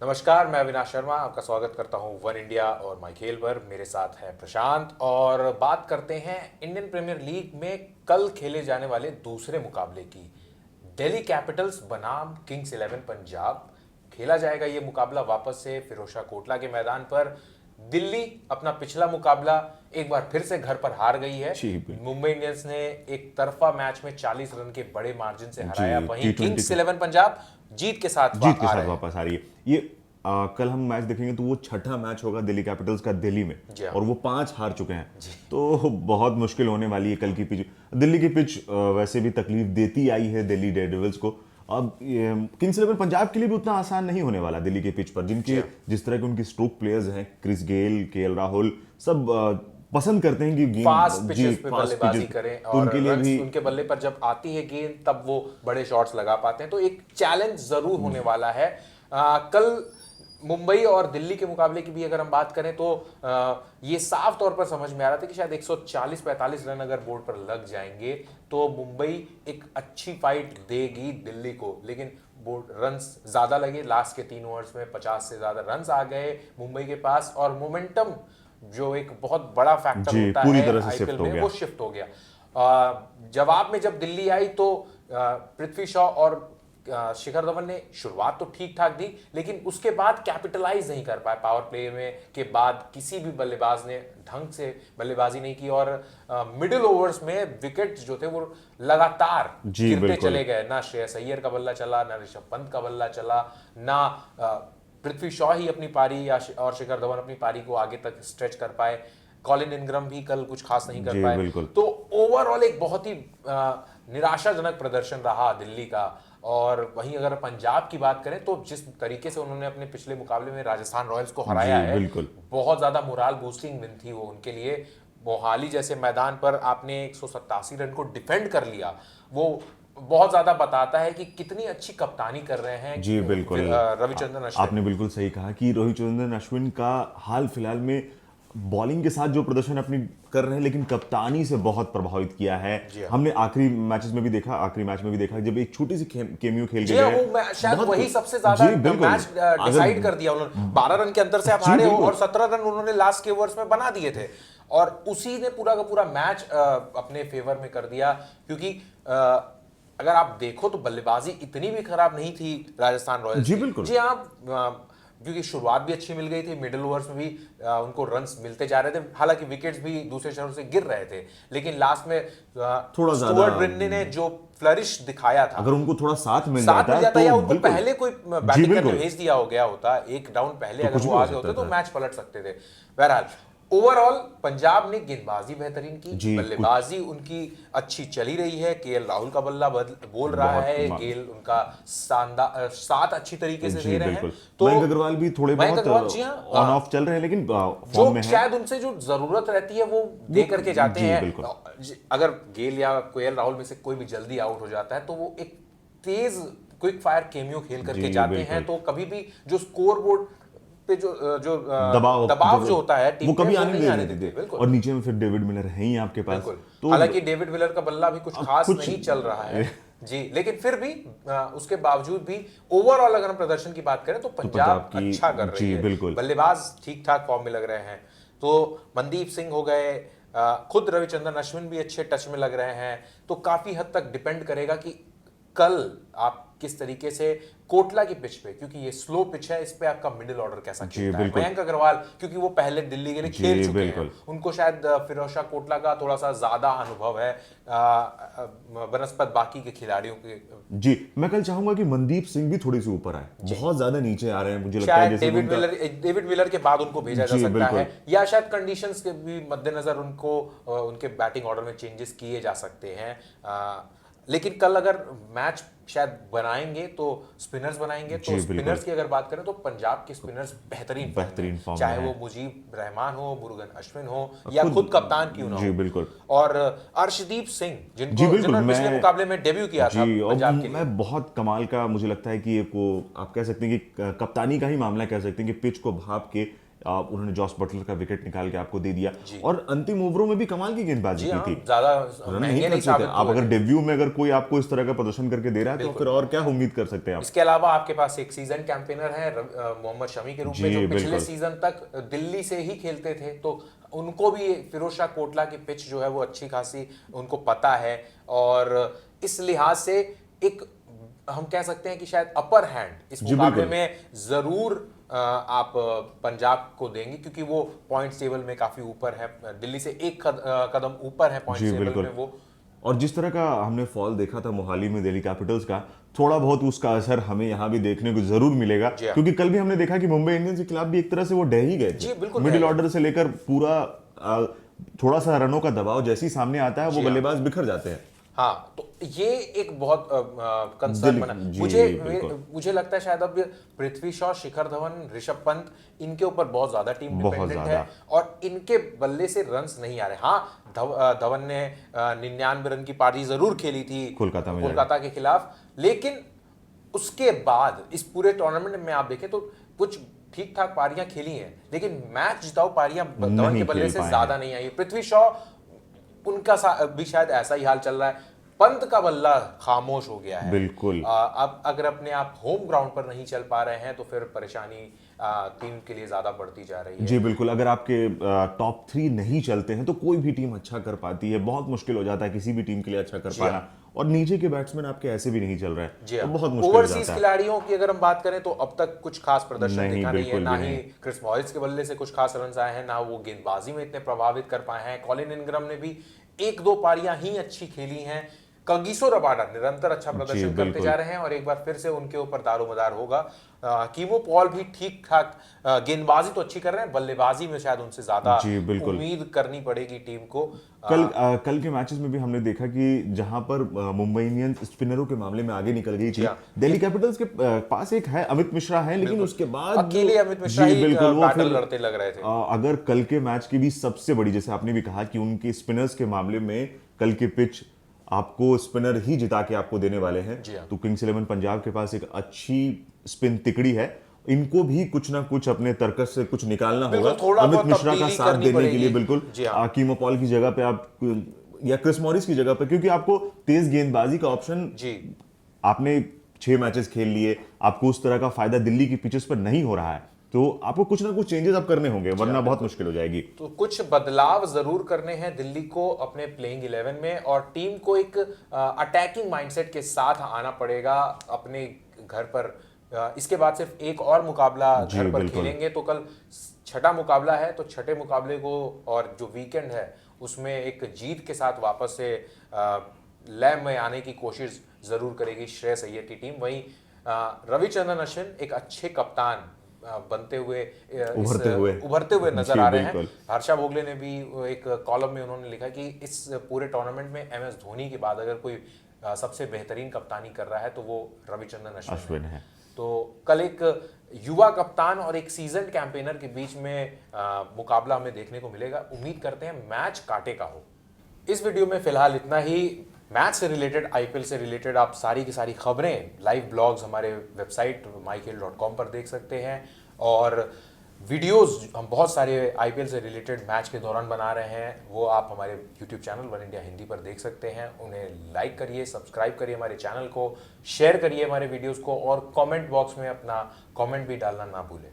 नमस्कार, मैं अविनाश शर्मा आपका स्वागत करता हूं वन इंडिया और माई खेल पर। मेरे साथ है प्रशांत और बात करते हैं इंडियन प्रीमियर लीग में कल खेले जाने वाले दूसरे मुकाबले की। दिल्ली कैपिटल्स बनाम किंग्स 11 पंजाब खेला जाएगा। ये मुकाबला वापस से फिरोजशाह कोटला के मैदान पर। दिल्ली अपना पिछला मुकाबला एक बार फिर से घर पर हार गई है। मुंबई इंडियंस ने एक तरफा मैच में 40 रन के बड़े मार्जिन से हराया। वहीं किंग्स 11 पंजाब जीत के साथ वापस आ रही है। ये कल हम मैच देखेंगे तो वो छठा मैच होगा दिल्ली कैपिटल्स का दिल्ली में, और वो 5 हार चुके हैं, तो बहुत मुश्किल होने वाली है कल की पिच। दिल्ली की पिच वैसे भी तकलीफ देती आई है दिल्ली डेयरडेविल्स को। अब किंग्स 11 पंजाब के लिए भी उतना आसान नहीं होने वाला दिल्ली के पिच पर, जिनके जिस तरह के उनके स्ट्रोक प्लेयर्स हैं, क्रिस गेल, केएल राहुल, सब पसंद करते हैं कि गेंद फास्ट पिचेस पे बल्लेबाजी करें और उनके लिए भी उनके बल्ले पर जब आती है गेंद तब वो बड़े शॉट्स लगा पाते हैं। तो एक चैलेंज जरूर होने वाला है। कल मुंबई और दिल्ली के मुकाबले की भी अगर हम बात करें तो ये साफ तौर पर समझ में आ रहा था कि शायद 140-45 रन अगर बोर्ड पर लग जाएंगे तो मुंबई एक अच्छी फाइट देगी दिल्ली को, लेकिन बोर्ड रन्स ज्यादा लगे। लास्ट के 3 ओवर्स में 50 से ज्यादा रन्स आ गए मुंबई के पास और मोमेंटम जो एक बहुत बड़ा फैक्टर होता है आईपीएल में वो शिफ्ट हो गया। जवाब में जब दिल्ली आई तो पृथ्वी शॉ और शिखर धवन ने शुरुआत तो ठीक ठाक दी, लेकिन उसके बाद कैपिटलाइज नहीं कर पाए। पावर प्ले में के बाद किसी भी बल्लेबाज ने ढंग से बल्लेबाजी नहीं की और मिडिल ओवर्स में विकेट्स जो थे वो लगातार गिरते चले गए। ना श्रेयस अय्यर का बल्ला चला, ना ऋषभ पंत का बल्ला चला, ना पृथ्वी शॉ ही अपनी पारी और शिखर धवन अपनी पारी को आगे तक स्ट्रेच कर पाए। कॉलिन इनग्रम भी कल कुछ खास नहीं कर पाए। तो ओवरऑल एक बहुत ही निराशाजनक प्रदर्शन रहा दिल्ली का। और वहीं अगर पंजाब की बात करें तो जिस तरीके से उन्होंने अपने पिछले मुकाबले में राजस्थान रॉयल्स को हराया है, बहुत ज्यादा मोराल बूस्टिंग विन थी वो उनके लिए। मोहाली जैसे मैदान पर आपने 187 रन को डिफेंड कर लिया, वो बहुत ज्यादा बताता है कि कितनी अच्छी कप्तानी कर रहे हैं। जी बिल्कुल, रविचंद्रन अश्विन। आपने बिल्कुल सही कहा कि रविचंद्रन अश्विन का हाल फिलहाल में बॉलिंग के साथ जो प्रदर्शन अपनी कर रहे हैं, लेकिन कप्तानी से बहुत प्रभावित किया है। हमने आखिरी मैच में भी देखा जब एक छोटी सी केमियो खेल के गए, शायद वही सबसे ज्यादा मैच डिसाइड कर दिया उन्होंने। 12 रन के अंतर से आप हारे हो और 17 रन उन्होंने लास्ट के ओवर्स में बना दिए थे और उसी ने पूरा का पूरा मैच अपने फेवर में कर दिया। क्योंकि अगर आप देखो तो बल्लेबाजी इतनी भी खराब नहीं थी राजस्थान रॉयल्स। जी बिल्कुल, जी आप क्योंकि शुरुआत भी अच्छी मिल गई थी, मिडिल ओवर्स में भी उनको रन्स मिलते जा रहे थे, हालांकि विकेट्स भी दूसरे शहरों से गिर रहे थे, लेकिन लास्ट में थोड़ा स्टुअर्ट ब्रेंडन ने जो फ्लरिश दिखाया था, अगर उनको थोड़ा साथ मिल जाता तो या उनको पहले कोई बैटिंग करने भेज दिया हो गया होता, एक डाउन पहले अगर वो आगे होते तो मैच पलट सकते थे। बहरहाल ओवरऑल पंजाब ने गेंदबाजी बेहतरीन की, बल्लेबाजी उनकी अच्छी चली रही है। केएल राहुल का बल्ला बोल रहा है, गेल उनका साथ अच्छी तरीके से दे रहे हैं। तो मयंक अग्रवाल भी थोड़े बहुत ऑन ऑफ चल रहे हैं, लेकिन फॉर्म में है। शायद उनसे जो जरूरत रहती है वो दे करके जाते हैं। अगर गेल या केएल राहुल में से कोई भी जल्दी आउट हो जाता है तो वो एक तेज क्विक फायर केमियो खेल करके जाते हैं, तो कभी भी जो स्कोर बोर्ड पे जो दबाव जो होता है वो कभी आने देते। और नीचे में फिर डेविड मिलर है ही आपके पास, तो हालांकि डेविड मिलर का बल्ला भी कुछ खास नहीं चल रहा है जी, लेकिन फिर भी उसके बावजूद भी ओवरऑल अगर हम प्रदर्शन की बात करें तो पंजाब अच्छा कर रही है। बल्लेबाज ठीक ठाक फॉर्म में लग रहे हैं। तो मनदीप सिंह हो गए, खुद रविचंद्रन अश्विन भी अच्छे टच में लग रहे हैं। तो काफी हद तक डिपेंड करेगा कि कल आप किस तरीके से कोटला की पिच पे, क्योंकि ये स्लो पिच है, इस पे आपका मिडिल ऑर्डर कैसा खेलता है। मयंक अग्रवाल क्योंकि वो पहले दिल्ली के लिए खेल चुके हैं, उनको शायद फिरोजशाह कोटला का थोड़ा सा ज्यादा अनुभव है बनस्पत बाकी के खिलाड़ियों के। जी मैं कल चाहूंगा कि मनदीप सिंह भी थोड़ी सी ऊपर आए, बहुत ज्यादा नीचे आ रहे हैं मुझे लगता है। डेविड मिलर के बाद उनको भेजा जा सकता है, या शायद कंडीशंस के भी मद्देनजर उनको उनके बैटिंग ऑर्डर में चेंजेस किए जा सकते हैं। लेकिन कल अगर मैच शायद बनाएंगे तो स्पिनर्स बनाएंगे, तो स्पिनर्स की अगर बात करें तो पंजाब के स्पिनर्स बेहतरीन फॉर्म, चाहे वो मुजीब रहमान हो, मुरुगन अश्विन हो या खुद कप्तान क्यों ना हो। बिल्कुल। और अर्शदीप सिंह जिन्होंने पिछले मुकाबले में डेब्यू किया था पंजाब के लिए, मैं बहुत कमाल का मुझे लगता है कि ये को आप कह सकते हैं कि कप्तानी का ही मामला कह सकते हैं कि पिच को भाप के उन्होंने जॉस बटलर का विकेट निकाल के आपको दे दिया और अंतिम ओवरों में भी कमाल की गेंदबाजी की थी। ज्यादा रन महंगे नहीं नहीं कर सकते साबित आप, हुए अगर थे। डेब्यू में अगर कोई आपको इस तरह का प्रदर्शन करके दे रहा है तो फिर और क्या उम्मीद कर सकते हैं आप। इसके अलावा आपके पास एक सीजन कैंपेनर है मोहम्मद शमी के रूप में, जो पिछले सीजन तक दिल्ली से ही खेलते थे, तो उनको भी फिरोज शाह कोटला की पिच जो है वो अच्छी खासी उनको पता है, और इस लिहाज से एक हम कह सकते हैं कि शायद अपर हैंड इस मुकाबले में जरूर आप पंजाब को देंगे, क्योंकि वो पॉइंट्स टेबल में काफी ऊपर है, दिल्ली से एक कदम ऊपर है पॉइंट्स टेबल में वो। और जिस तरह का हमने फॉल देखा था मोहाली में दिल्ली कैपिटल्स का, थोड़ा बहुत उसका असर हमें यहाँ भी देखने को जरूर मिलेगा, क्योंकि कल भी हमने देखा कि मुंबई इंडियंस के खिलाफ भी एक तरह से वो डह ही गए थे। मिडिल ऑर्डर से लेकर पूरा थोड़ा सा रनों का दबाव जैसे ही सामने आता है वो बल्लेबाज बिखर जाते हैं। हाँ, तो ये एक बहुत कंसर्न बना मुझे लगता है शायद अब पृथ्वी शॉ, शिखर धवन, ऋषभ पंत, इनके ऊपर बहुत ज्यादा टीम डिपेंडेंट है और इनके बल्ले से रन्स नहीं आ रहे। हाँ, धवन ने 99 रन की पारी जरूर खेली थी कोलकाता के खिलाफ, लेकिन उसके बाद इस पूरे टूर्नामेंट में आप देखें तो कुछ ठीक ठाक पारियां खेली हैं, लेकिन मैच जिताऊ पारियां धवन के बल्ले से ज्यादा नहीं आई। पृथ्वी शॉ, उनका भी शायद ऐसा ही हाल चल रहा है। पंत का बल्ला खामोश हो गया है। बिल्कुल। अब अगर अपने आप होम ग्राउंड पर नहीं चल पा रहे हैं तो फिर परेशानी टीम के लिए ज्यादा बढ़ती जा रही है। जी बिल्कुल, अगर आपके टॉप 3 नहीं चलते हैं तो कोई भी टीम अच्छा कर पाती है, बहुत मुश्किल हो जाता है किसी भी टीम के लिए अच्छा कर पाना, और नीचे के बैट्समैन आपके ऐसे भी नहीं चल रहे हैं तो बहुत मुश्किल हो जाता है। ओवरसीज खिलाड़ियों की अगर हम बात करें तो अब तक कुछ खास प्रदर्शन दिखा नहीं है, ना ही क्रिस मॉरिस के बल्ले से कुछ खास रन आए हैं, ना वो गेंदबाजी में इतने प्रभावित कर पाए हैं। कॉलिन इंग्रम ने भी 1-2 पारियां ही अच्छी खेली हैं। कगिसो रबाडा निरंतर अच्छा प्रदर्शन करते जा रहे हैं और एक बार फिर से उनके ऊपर दारोमदार होगा। कीमो पॉल भी ठीक ठाक गेंदबाजी तो अच्छी कर रहे हैं, बल्लेबाजी में शायद उनसे ज्यादा उम्मीद करनी पड़ेगी टीम को। कल के मैचेस में भी हमने देखा कि जहां पर मुंबई इंडियंस स्पिनरों के मामले में आगे निकल गई थी, दिल्ली कैपिटल्स के पास एक है अमित मिश्रा है, लेकिन उसके बाद अकेले अमित मिश्रा ही बैटल लड़ते लग रहे थे। अगर कल के मैच की भी सबसे बड़ी, जैसे आपने भी कहा कि उनके स्पिनर्स के मामले में कल की पिच आपको स्पिनर ही जिता के आपको देने वाले हैं, तो किंग्स 11 पंजाब के पास एक अच्छी स्पिन तिकड़ी है, इनको भी कुछ ना कुछ अपने तर्कस से कुछ निकालना होगा अमित मिश्रा का साथ देने के लिए। बिल्कुल, कीमो पॉल की जगह पे आप या क्रिस मॉरिस की जगह पे, क्योंकि आपको तेज गेंदबाजी का ऑप्शन, आपने 6 मैचेस खेल लिए, आपको उस तरह का फायदा दिल्ली की पिचेस पर नहीं हो रहा है, तो आपको कुछ ना कुछ चेंजेस अब करने होंगे, वरना बहुत मुश्किल हो जाएगी। तो कुछ बदलाव जरूर करने हैं दिल्ली को अपने प्लेइंग 11 में, और टीम को एक अटैकिंग माइंडसेट के साथ आना पड़ेगा अपने घर पर। इसके बाद सिर्फ एक और मुकाबला घर पर खेलेंगे, तो कल 6ठा मुकाबला है, तो 6ठे मुकाबले को और जो वीकेंड है उसमें एक जीत के साथ वापस से लय में आने की कोशिश जरूर करेगी श्रेयस अय्यर की टीम। वहीं रविचंद्रन अश्विन एक अच्छे कप्तान बनते हुए उभरते हुए नजर आ रहे हैं। हर्षा भोगले ने भी एक कॉलम में उन्होंने लिखा कि इस पूरे टूर्नामेंट में MS धोनी के बाद अगर कोई सबसे बेहतरीन कप्तानी कर रहा है तो वो रविचंद्रन अश्विन है। तो कल एक युवा कप्तान और एक सीजन कैंपेनर के बीच में मुकाबला हमें देखने को मिलेगा। उम्मीद करते हैं मैच कांटे का हो। इस वीडियो में फिलहाल इतना ही। मैच से रिलेटेड, IPL से रिलेटेड आप सारी की सारी खबरें, लाइव ब्लॉग्स हमारे वेबसाइट mykhel.com पर देख सकते हैं, और वीडियोस हम बहुत सारे IPL से रिलेटेड मैच के दौरान बना रहे हैं, वो आप हमारे YouTube channel one India Hindi पर देख सकते हैं। उन्हें लाइक करिए, सब्सक्राइब करिए हमारे चैनल को, शेयर करिए हमारे वीडियोस को, और कमेंट बॉक्स में अपना कमेंट भी डालना ना भूलें।